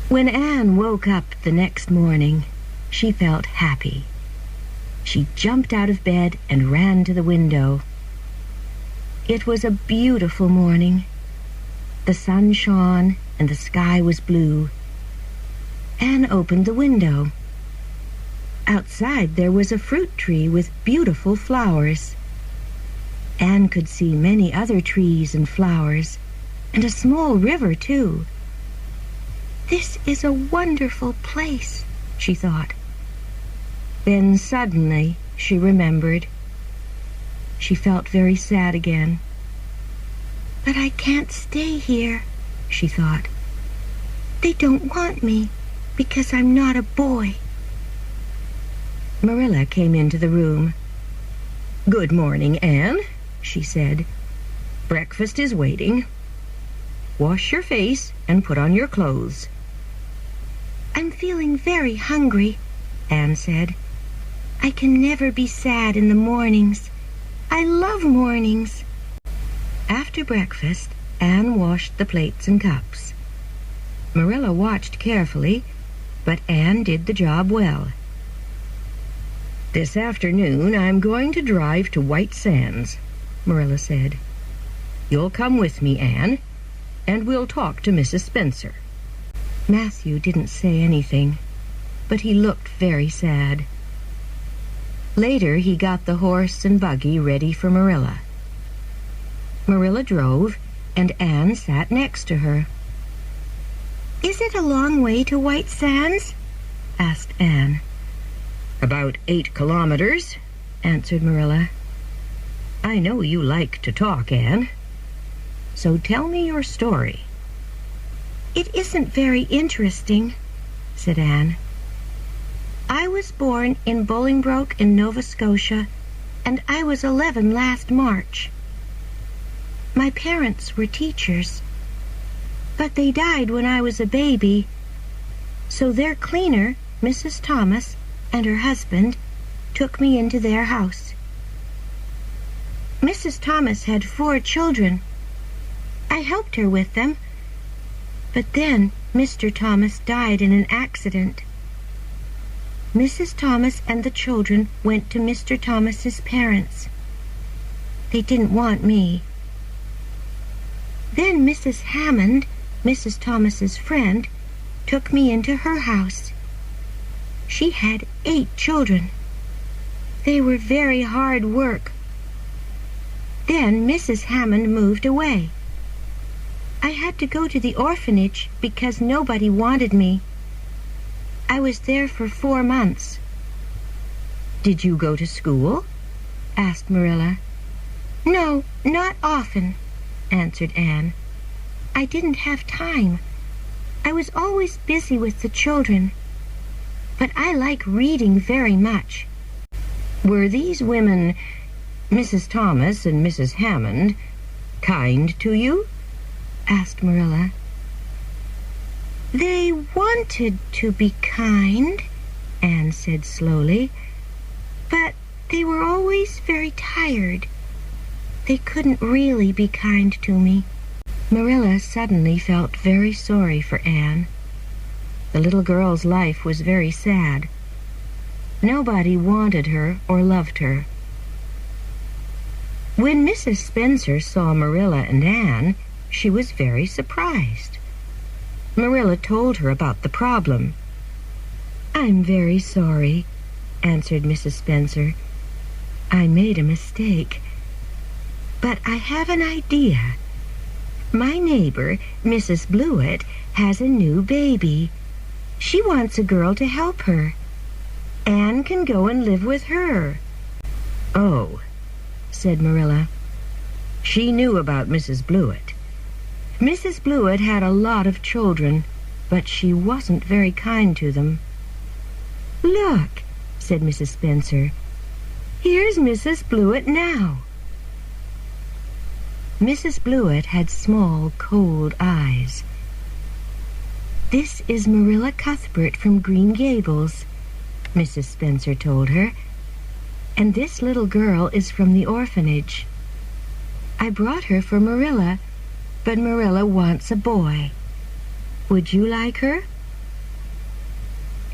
When Anne woke up the next morning, she felt happy. She jumped out of bed and ran to the window. It was a beautiful morning. The sun shone and the sky was blue. Anne opened the window. Outside there was a fruit tree with beautiful flowers. Anne could see many other trees and flowers, and a small river, too. "This is a wonderful place," she thought. Then suddenly she remembered. She felt very sad again. "But I can't stay here," she thought. "They don't want me because I'm not a boy." Marilla came into the room. "Good morning, Anne," she said. "Breakfast is waiting. Wash your face and put on your clothes." "I'm feeling very hungry," Anne said. "I can never be sad in the mornings. I love mornings." After breakfast, Anne washed the plates and cups. Marilla watched carefully, but Anne did the job well. "This afternoon I'm going to drive to White Sands," Marilla said. "You'll come with me, Anne, and we'll talk to Mrs. Spencer." Matthew didn't say anything, but he looked very sad. Later he got the horse and buggy ready for Marilla. Marilla drove, and Anne sat next to her. "Is it a long way to White Sands?" asked Anne. "About 8 kilometers," answered Marilla. "I know you like to talk, Anne. So tell me your story." "It isn't very interesting," said Anne. "I was born in Bolingbroke in Nova Scotia, and I was 11 last March. My parents were teachers, but they died when I was a baby, so their cleaner, Mrs. Thomas, and her husband took me into their house. Mrs. Thomas had 4 children. I helped her with them, but then Mr. Thomas died in an accident. Mrs. Thomas and the children went to Mr. Thomas's parents. They didn't want me. Then Mrs. Hammond, Mrs. Thomas's friend, took me into her house. She had 8 children. They were very hard work. Then Mrs. Hammond moved away. I had to go to the orphanage because nobody wanted me. I was there for 4 months. "Did you go to school?" asked Marilla. "No, not often," answered Anne. "I didn't have time. I was always busy with the children. But I like reading very much." "Were these women, Mrs. Thomas and Mrs. Hammond, kind to you?" asked Marilla. "They wanted to be kind," Anne said slowly, "but they were always very tired. They couldn't really be kind to me." Marilla suddenly felt very sorry for Anne. The little girl's life was very sad. Nobody wanted her or loved her. When Mrs. Spencer saw Marilla and Anne, she was very surprised. Marilla told her about the problem. "I'm very sorry," answered Mrs. Spencer. "I made a mistake. But I have an idea. My neighbor, Mrs. Blewett, has a new baby. She wants a girl to help her. Anne can go and live with her." "Oh," said Marilla. She knew about Mrs. Blewett. Mrs. Blewett had a lot of children, but she wasn't very kind to them. "Look," said Mrs. Spencer. "Here's Mrs. Blewett now." Mrs. Blewett had small, cold eyes. "This is Marilla Cuthbert from Green Gables," Mrs. Spencer told her. "And this little girl is from the orphanage. I brought her for Marilla, but Marilla wants a boy. Would you like her?"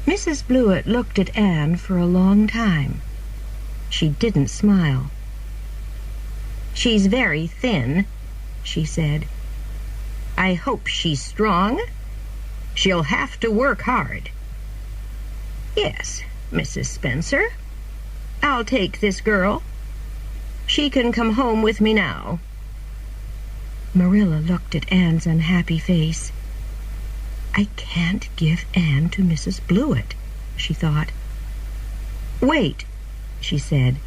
Mrs. Blewett looked at Anne for a long time. She didn't smile. "She's very thin," she said. "I hope she's strong. She'll have to work hard." "Yes, Mrs. Spencer. I'll take this girl. She can come home with me now." Marilla looked at Anne's unhappy face. "I can't give Anne to Mrs. Blewett," she thought. "Wait," she said.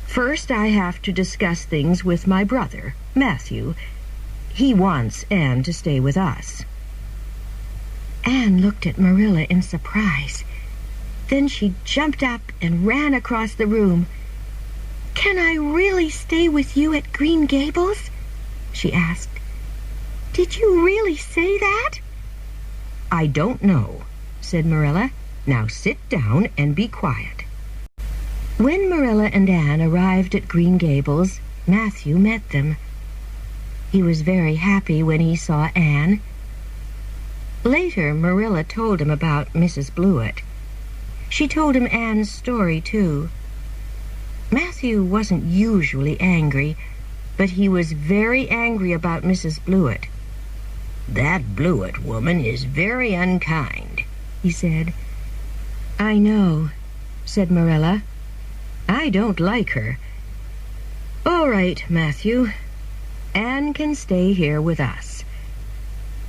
"First I have to discuss things with my brother, Matthew. He wants Anne to stay with us." Anne looked at Marilla in surprise. Then she jumped up and ran across the room. "Can I really stay with you at Green Gables?" she asked. "Did you really say that?" "I don't know," said Marilla. "Now sit down and be quiet." When Marilla and Anne arrived at Green Gables, Matthew met them. He was very happy when he saw Anne. Later, Marilla told him about Mrs. Blewett. She told him Anne's story, too. Matthew wasn't usually angry, but he was very angry about Mrs. Blewett. "That Blewett woman is very unkind," he said. "I know," said Marilla. "I don't like her. All right, Matthew. Anne can stay here with us.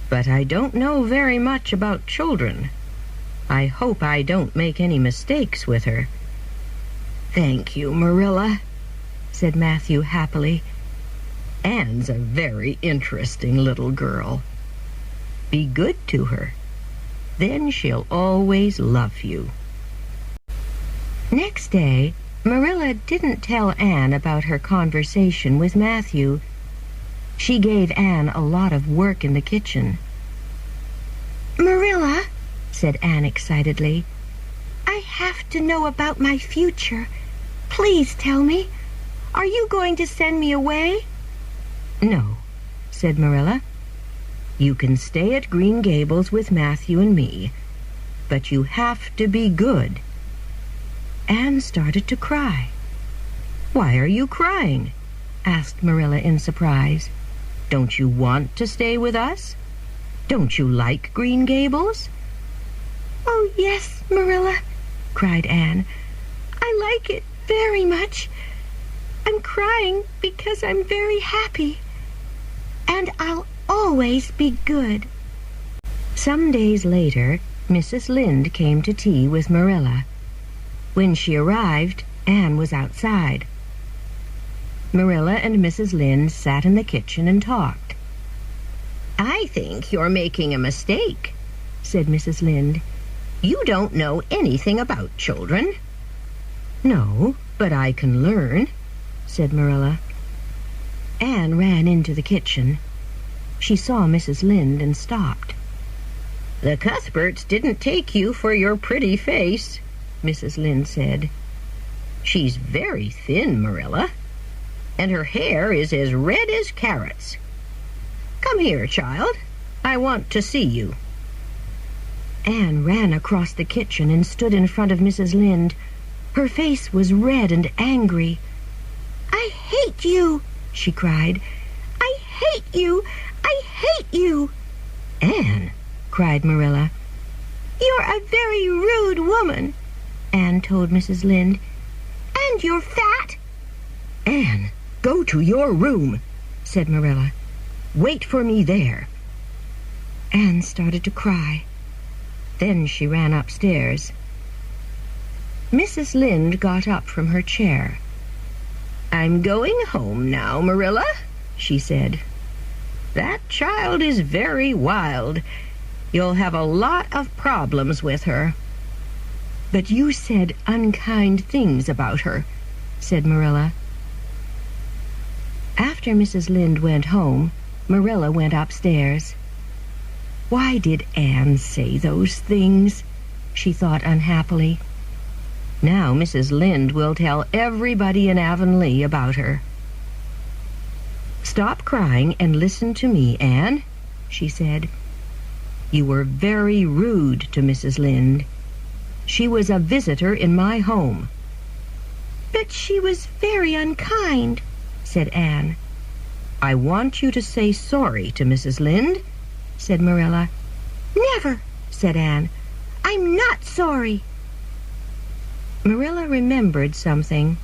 But I don't know very much about children. I hope I don't make any mistakes with her." "Thank you, Marilla," said Matthew happily. "Anne's a very interesting little girl. Be good to her. Then she'll always love you." Next day, Marilla didn't tell Anne about her conversation with Matthew. She gave Anne a lot of work in the kitchen. "Marilla," said Anne excitedly, "I have to know about my future. Please tell me. Are you going to send me away?" "No," said Marilla. "You can stay at Green Gables with Matthew and me, but you have to be good." Anne started to cry. "Why are you crying?" asked Marilla in surprise. "Don't you want to stay with us? Don't you like Green Gables?" "Oh, yes, Marilla," cried Anne. "I like it very much. I'm crying because I'm very happy. And I'll always be good." Some days later, Mrs. Lynde came to tea with Marilla. When she arrived, Anne was outside. Marilla and Mrs. Lynde sat in the kitchen and talked. "I think you're making a mistake," said Mrs. Lynde. "You don't know anything about children." "No, but I can learn," said Marilla. Anne ran into the kitchen. She saw Mrs. Lynde and stopped. "The Cuthberts didn't take you for your pretty face," Mrs. Lynde said. "She's very thin, Marilla, and her hair is as red as carrots. Come here, child. I want to see you." Anne ran across the kitchen and stood in front of Mrs. Lynde. Her face was red and angry. "I hate you," she cried. "I hate you! I hate you!" "Anne," cried Marilla. "You're a very rude woman," Anne told Mrs. Lynde. "And you're fat." "Anne, go to your room," said Marilla. "Wait for me there." Anne started to cry. Then she ran upstairs. Mrs. Lynde got up from her chair. "I'm going home now, Marilla," she said. "That child is very wild. You'll have a lot of problems with her." "But you said unkind things about her," said Marilla. After Mrs. Lynde went home, Marilla went upstairs. Why did Anne say those things? She thought unhappily. Now Mrs. Lynde will tell everybody in Avonlea about her. "Stop crying and listen to me, Anne," she said. "You were very rude to Mrs. Lynde. She was a visitor in my home." "But she was very unkind," said Anne. "I want you to say sorry to Mrs. Lynde," said Marilla. "Never," said Anne. "I'm not sorry." Marilla remembered something.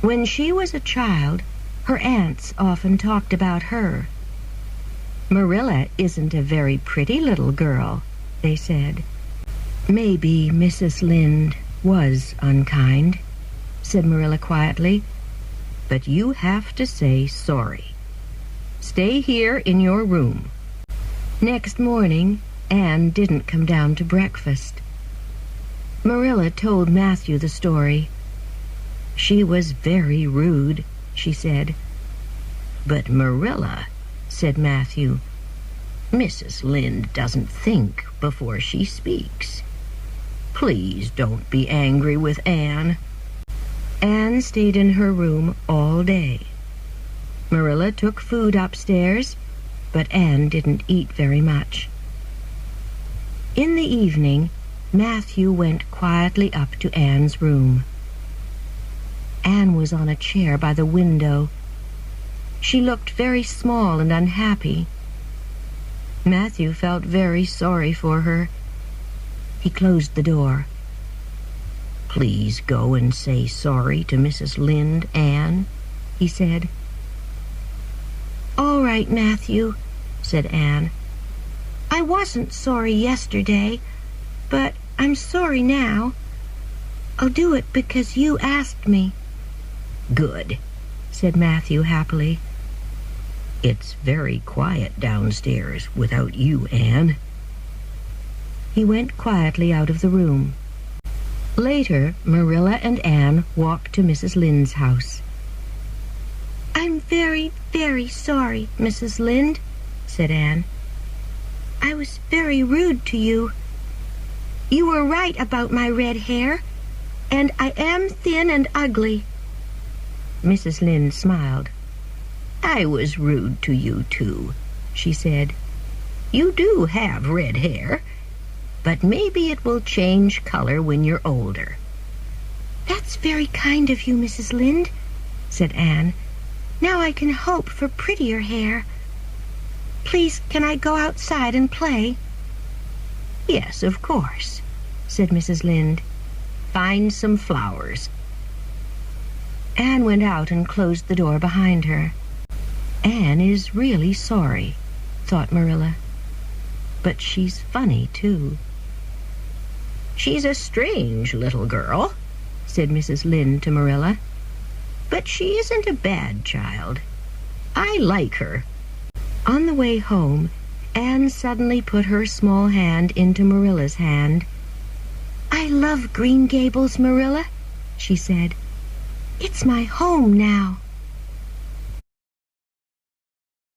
When she was a child, her aunts often talked about her. "Marilla isn't a very pretty little girl," they said. "Maybe Mrs. Lynde was unkind," said Marilla quietly, "but you have to say sorry. Stay here in your room." Next morning, Anne didn't come down to breakfast. Marilla told Matthew the story. "She was very rude," she said. "But Marilla," said Matthew, "Mrs. Lynde doesn't think before she speaks. Please don't be angry with Anne." Anne stayed in her room all day. Marilla took food upstairs, but Anne didn't eat very much. In the evening, Matthew went quietly up to Anne's room. Anne was on a chair by the window. She looked very small and unhappy. Matthew felt very sorry for her. He closed the door. "Please go and say sorry to Mrs. Lynde, Anne," he said. "All right, Matthew," said Anne. "I wasn't sorry yesterday, but I'm sorry now. I'll do it because you asked me." "Good," said Matthew happily. "It's very quiet downstairs without you, Anne." He went quietly out of the room. Later, Marilla and Anne walked to Mrs. Lynde's house. "I'm very, very sorry, Mrs. Lynde," said Anne. "I was very rude to you. You were right about my red hair, and I am thin and ugly." Mrs. Lynde smiled. "I was rude to you, too," she said. "You do have red hair, but maybe it will change color when you're older." "That's very kind of you, Mrs. Lynde," said Anne. "Now I can hope for prettier hair. Please, can I go outside and play?" "Yes, of course," said Mrs. Lynde. "Find some flowers." Anne went out and closed the door behind her. Anne is really sorry, thought Marilla. But she's funny, too. "She's a strange little girl," said Mrs. Lynde to Marilla. "But she isn't a bad child. I like her." On the way home, Anne suddenly put her small hand into Marilla's hand. "I love Green Gables, Marilla," she said. "It's my home now."